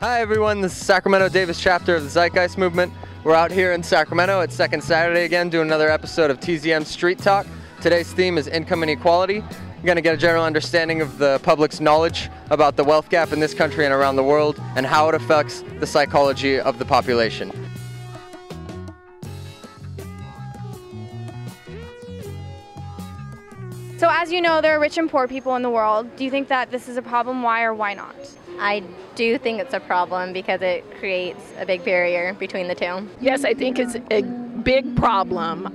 Hi everyone, this is Sacramento Davis chapter of the Zeitgeist movement. We're out here in Sacramento. It's second Saturday again, doing another episode of TZM Street Talk. Today's theme is income inequality. We're going to get a general understanding of the public's knowledge about the wealth gap in this country and around the world and how it affects the psychology of the population. So as you know, there are rich and poor people in the world. Do you think that this is a problem? Why or why not? I do think it's a problem because it creates a big barrier between the two. Yes, I think it's a big problem.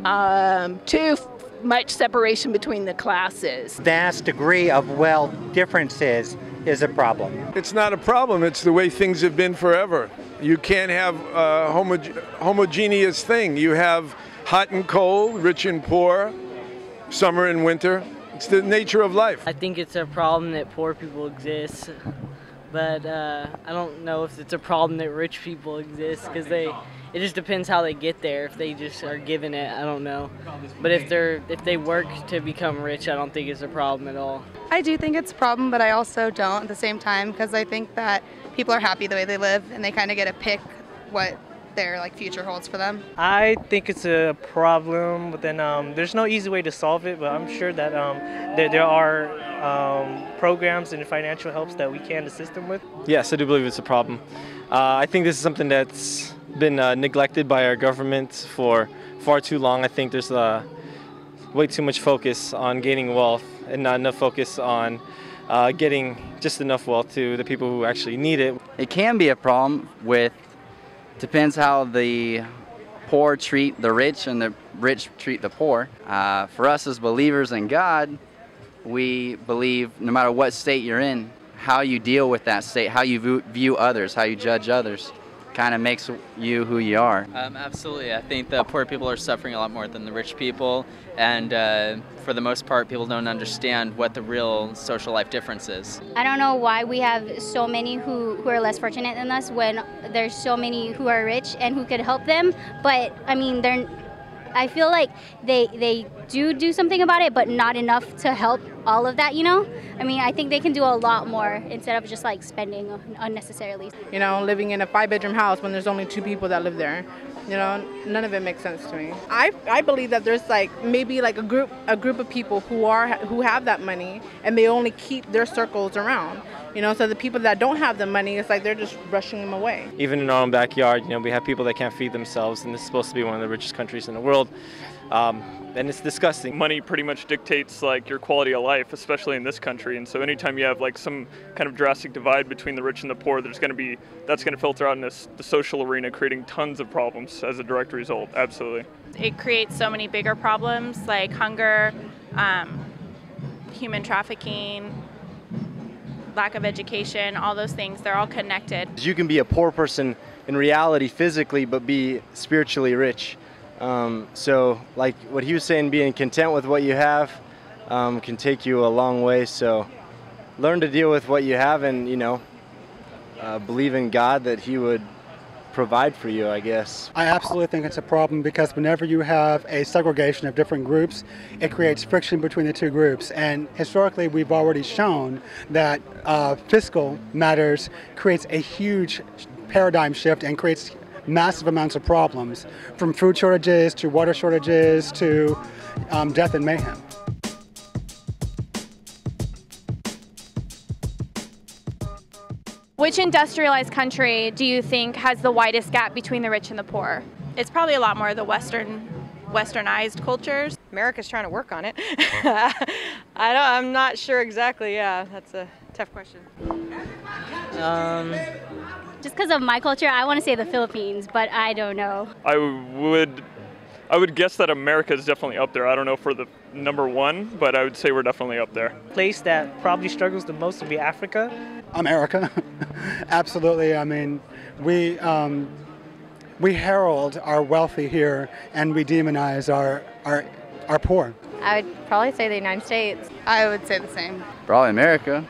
Too much separation between the classes. Vast degree of wealth differences is a problem. It's not a problem. It's the way things have been forever. You can't have a homogeneous thing. You have hot and cold, rich and poor, summer and winter. It's the nature of life. I think it's a problem that poor people exist. But I don't know if it's a problem that rich people exist because it just depends how they get there. If they just are given it, I don't know. But if they work to become rich, I don't think it's a problem at all. I do think it's a problem, but I also don't at the same time because I think that people are happy the way they live and they kind of get to pick what their future holds for them. I think it's a problem, but then there's no easy way to solve it, but I'm sure that there are programs and financial helps that we can assist them with. Yes, I do believe it's a problem. I think this is something that's been neglected by our government for far too long. I think there's way too much focus on gaining wealth and not enough focus on getting just enough wealth to the people who actually need it. It can be a problem depends how the poor treat the rich and the rich treat the poor. For us as believers in God, we believe no matter what state you're in, how you deal with that state, how you view others, how you judge others, kind of makes you who you are. Absolutely. I think the poor people are suffering a lot more than the rich people, and for the most part, people don't understand what the real social life difference is. I don't know why we have so many who are less fortunate than us when there's so many who are rich and who could help them, but I mean, I feel like they do something about it, but not enough to help all of that, you know? I mean, I think they can do a lot more instead of just spending unnecessarily. You know, living in a 5-bedroom house when there's only 2 people that live there. You know, none of it makes sense to me. I believe that there's maybe a group of people who have that money and they only keep their circles around. You know, so the people that don't have the money, it's they're just rushing them away. Even in our own backyard, we have people that can't feed themselves, and this is supposed to be one of the richest countries in the world. And it's disgusting. Money pretty much dictates your quality of life, especially in this country. And so anytime you have some kind of drastic divide between the rich and the poor, that's going to filter out in the social arena, creating tons of problems as a direct result. Absolutely. It creates so many bigger problems like hunger, human trafficking, lack of education, all those things. They're all connected. You can be a poor person in reality physically, but be spiritually rich. So what he was saying, being content with what you have can take you a long way. So learn to deal with what you have and, believe in God that he would provide for you, I guess. I absolutely think it's a problem because whenever you have a segregation of different groups, it creates friction between the two groups. And historically, we've already shown that fiscal matters creates a huge paradigm shift and creates massive amounts of problems, from food shortages to water shortages to death and mayhem. Which industrialized country do you think has the widest gap between the rich and the poor? It's probably a lot more of the westernized cultures. America's trying to work on it. I'm not sure exactly. Yeah, that's a tough question. Just because of my culture, I want to say the Philippines, but I don't know. I would guess that America is definitely up there. I don't know for the number one, but I would say we're definitely up there. Place that probably struggles the most would be Africa. America, absolutely. I mean, we herald our wealthy here, and we demonize our poor. I would probably say the United States. I would say the same. Probably America.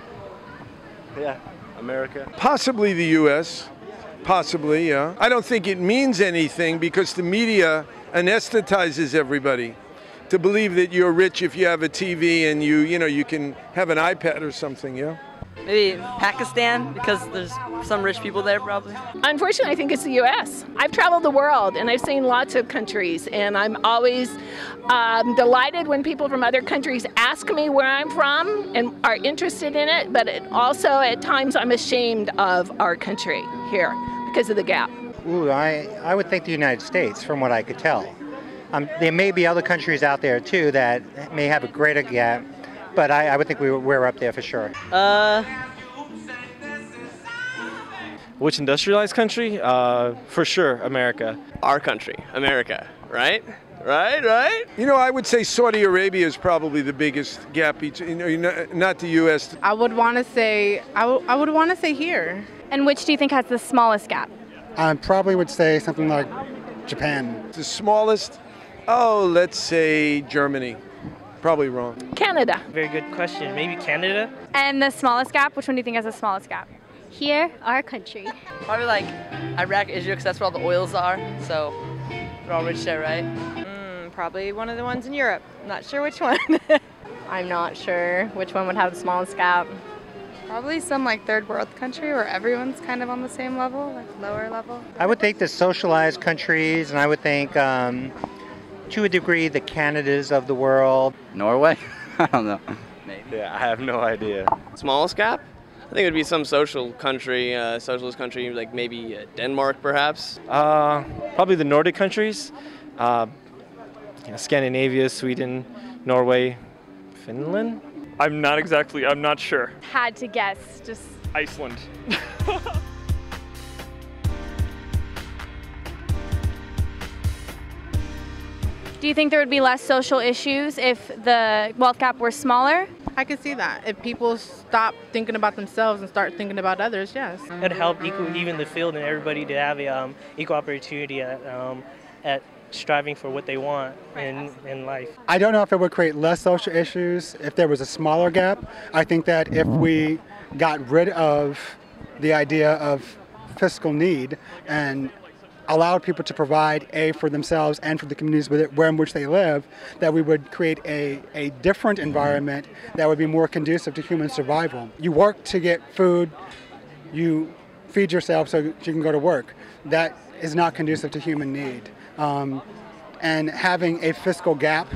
Yeah, America. Possibly the U.S. Possibly, yeah. I don't think it means anything because the media anesthetizes everybody to believe that you're rich if you have a TV and you can have an iPad or something, yeah? Maybe Pakistan, because there's some rich people there probably. Unfortunately, I think it's the U.S. I've traveled the world and I've seen lots of countries, and I'm always delighted when people from other countries ask me where I'm from and are interested in it, but also at times I'm ashamed of our country here because of the gap. Ooh, I would think the United States, from what I could tell. There may be other countries out there too that may have a greater gap, but I would think we're up there for sure. Which industrialized country? For sure, America. Our country, America, right? Right? You know, I would say Saudi Arabia is probably the biggest gap, not the U.S. I would want to say here. And which do you think has the smallest gap? I probably would say something like Japan. The smallest? Oh, let's say Germany. Probably wrong. Canada. Very good question. Maybe Canada? And the smallest gap? Which one do you think has the smallest gap? Here, our country. Probably like Iraq, Israel, because that's where all the oils are. So we're all rich there, right? Probably one of the ones in Europe. Not sure which one. I'm not sure which one would have the smallest gap. Probably some like third world country where everyone's kind of on the same level, like lower level. I would think the socialized countries, and I would think, to a degree, the Canadas of the world. Norway? I don't know. Maybe. Yeah, I have no idea. Smallest gap? I think it would be some socialist country, like maybe Denmark, perhaps. Probably the Nordic countries. Scandinavia, Sweden, Norway, Finland. I'm not sure. Had to guess, just... Iceland. Do you think there would be less social issues if the wealth gap were smaller? I could see that. If people stop thinking about themselves and start thinking about others, yes. It'd help even the field and everybody to have a equal opportunity at striving for what they want in life. I don't know if it would create less social issues if there was a smaller gap. I think that if we got rid of the idea of fiscal need and allowed people to provide for themselves and for the communities in which they live, that we would create a different environment that would be more conducive to human survival. You work to get food, you feed yourself so you can go to work. That is not conducive to human need. And having a fiscal gap,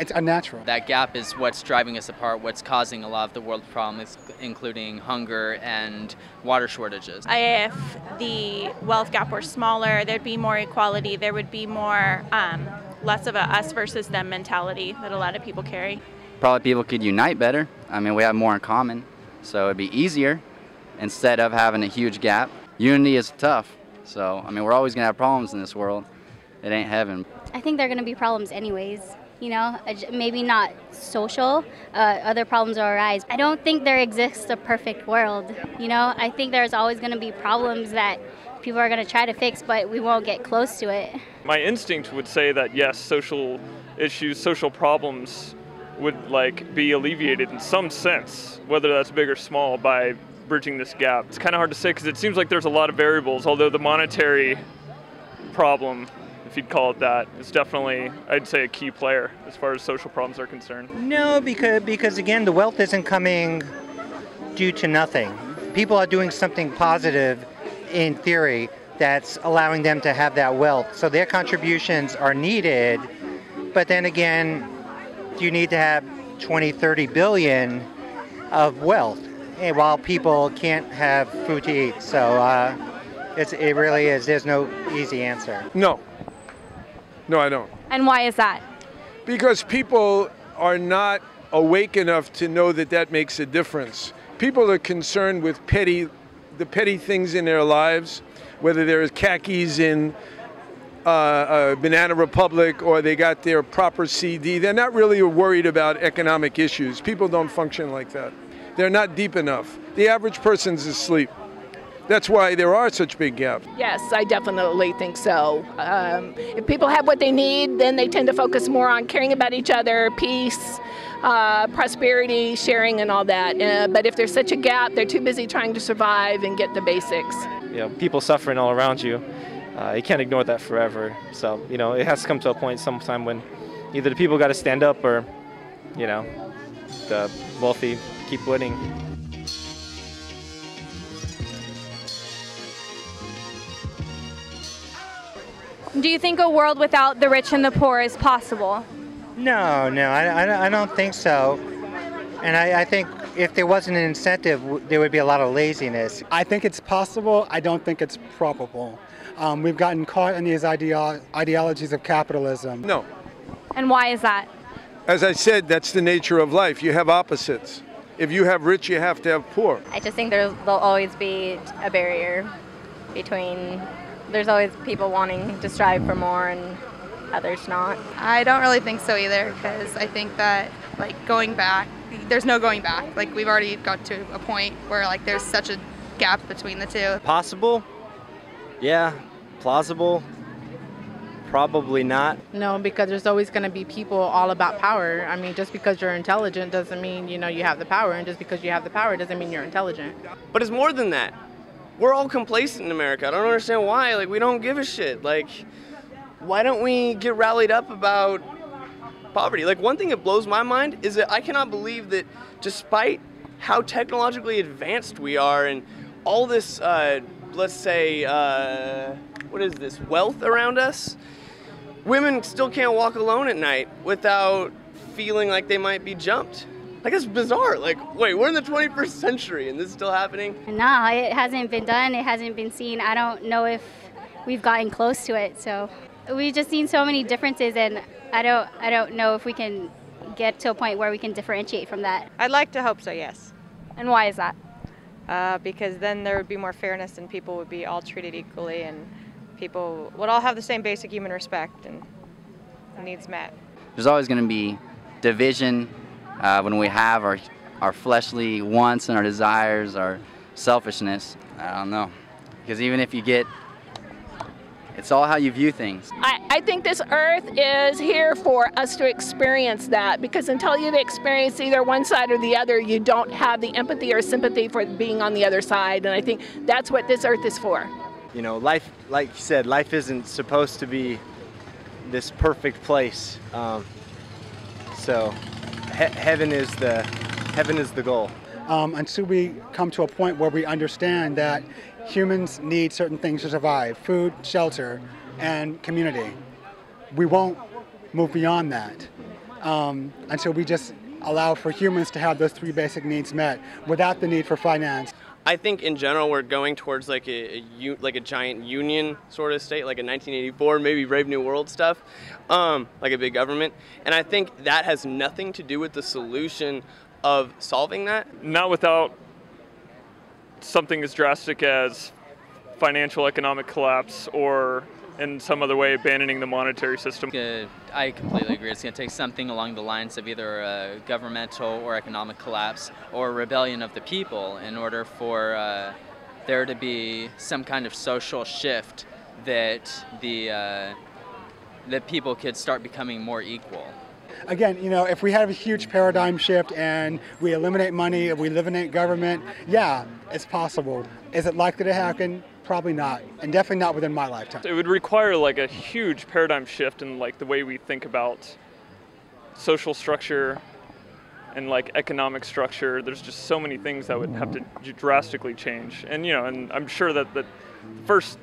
it's unnatural. That gap is what's driving us apart, what's causing a lot of the world's problems, including hunger and water shortages. If the wealth gap were smaller, there'd be more equality. There would be more, less of a us versus them mentality that a lot of people carry. Probably people could unite better. I mean, we have more in common, so it'd be easier instead of having a huge gap. Unity is tough, so I mean, we're always gonna have problems in this world. It ain't heaven. I think there are going to be problems anyways, you know, maybe not social, other problems will arise. I don't think there exists a perfect world, you know. I think there's always going to be problems that people are going to try to fix, but we won't get close to it. My instinct would say that yes, social issues, social problems would be alleviated in some sense, whether that's big or small, by bridging this gap. It's kind of hard to say because it seems like there's a lot of variables, although the monetary problem, if you'd call it that, is definitely, I'd say, a key player as far as social problems are concerned. No, because again, the wealth isn't coming due to nothing. People are doing something positive in theory that's allowing them to have that wealth. So their contributions are needed, but then again, you need to have 20, 30 billion of wealth while people can't have food to eat. So it really is, there's no easy answer. No, I don't. And why is that? Because people are not awake enough to know that that makes a difference. People are concerned with the petty things in their lives, whether there's khakis in Banana Republic or they got their proper CD. They're not really worried about economic issues. People don't function like that. They're not deep enough. The average person's asleep. That's why there are such big gaps. Yes, I definitely think so. If people have what they need, then they tend to focus more on caring about each other, peace, prosperity, sharing, and all that. But if there's such a gap, they're too busy trying to survive and get the basics. You know, people suffering all around you. You can't ignore that forever. So, you know, it has to come to a point sometime when either the people got to stand up or, you know, the wealthy keep winning. Do you think a world without the rich and the poor is possible? No, I don't think so. And I think if there wasn't an incentive, there would be a lot of laziness. I think it's possible. I don't think it's probable. We've gotten caught in these ideologies of capitalism. No. And why is that? As I said, that's the nature of life. You have opposites. If you have rich, you have to have poor. I just think there'll always be a barrier between, there's always people wanting to strive for more and others not. I don't really think so either, because I think that like going back, there's no going back. Like we've already got to a point where like there's such a gap between the two. Possible? Yeah. Plausible? Probably not. No, because there's always going to be people all about power. I mean, just because you're intelligent doesn't mean, you know, you have the power, and just because you have the power doesn't mean you're intelligent. But it's more than that. We're all complacent in America. I don't understand why. Like, we don't give a shit. Like, why don't we get rallied up about poverty? Like, one thing that blows my mind is that I cannot believe that despite how technologically advanced we are and all this, let's say, what is this, wealth around us, women still can't walk alone at night without feeling like they might be jumped. Like, that's bizarre. Like, wait, we're in the 21st century and this is still happening? No, it hasn't been done. It hasn't been seen. I don't know if we've gotten close to it. So we've just seen so many differences, and I don't know if we can get to a point where we can differentiate from that. I'd like to hope so, yes. And why is that? Because then there would be more fairness and people would be all treated equally, and people would all have the same basic human respect and needs met. There's always going to be division when we have our fleshly wants and our desires, our selfishness. I don't know. Because even if you get, it's all how you view things. I think this earth is here for us to experience that, because until you've experienced either one side or the other, you don't have the empathy or sympathy for being on the other side. And I think that's what this earth is for. You know, life, like you said, life isn't supposed to be this perfect place. So heaven is the goal. Until we come to a point where we understand that humans need certain things to survive: food, shelter, and community. We won't move beyond that until we just allow for humans to have those three basic needs met without the need for finance. I think in general we're going towards like a giant union sort of state, like a 1984, maybe Brave New World stuff, like a big government. And I think that has nothing to do with the solution of solving that. Not without something as drastic as financial economic collapse, or in some other way abandoning the monetary system. I completely agree. It's going to take something along the lines of either a governmental or economic collapse or a rebellion of the people in order for there to be some kind of social shift that that people could start becoming more equal. Again, you know, if we have a huge paradigm shift and we eliminate money, if we eliminate government, yeah, it's possible. Is it likely to happen? Probably not, and definitely not within my lifetime. It would require like a huge paradigm shift in like the way we think about social structure and like economic structure. There's just so many things that would have to drastically change. And you know, and I'm sure that the first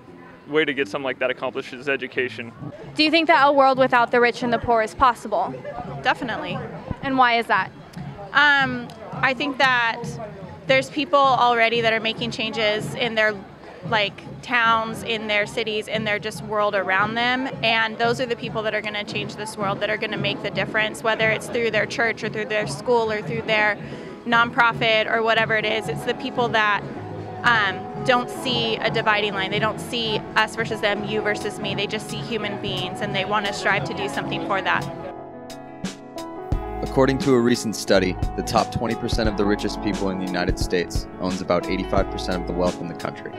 way to get something like that accomplished is education. Do you think that a world without the rich and the poor is possible? Definitely. And why is that? I think that there's people already that are making changes in their like towns, in their cities, in their just world around them, and those are the people that are going to change this world, that are going to make the difference, whether it's through their church or through their school or through their nonprofit or whatever it is. It's the people that don't see a dividing line. They don't see us versus them, you versus me. They just see human beings, and they want to strive to do something for that. According to a recent study, the top 20% of the richest people in the United States owns about 85% of the wealth in the country.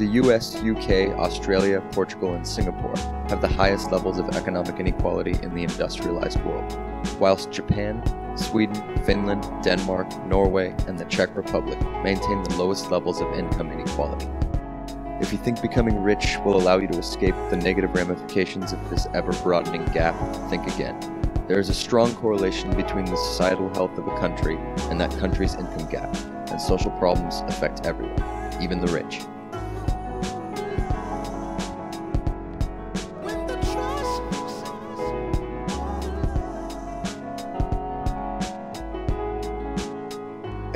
The US, UK, Australia, Portugal, and Singapore have the highest levels of economic inequality in the industrialized world, whilst Japan, Sweden, Finland, Denmark, Norway, and the Czech Republic maintain the lowest levels of income inequality. If you think becoming rich will allow you to escape the negative ramifications of this ever-broadening gap, think again. There is a strong correlation between the societal health of a country and that country's income gap, and social problems affect everyone, even the rich.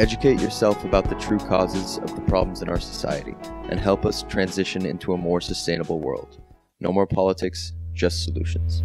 Educate yourself about the true causes of the problems in our society and help us transition into a more sustainable world. No more politics, just solutions.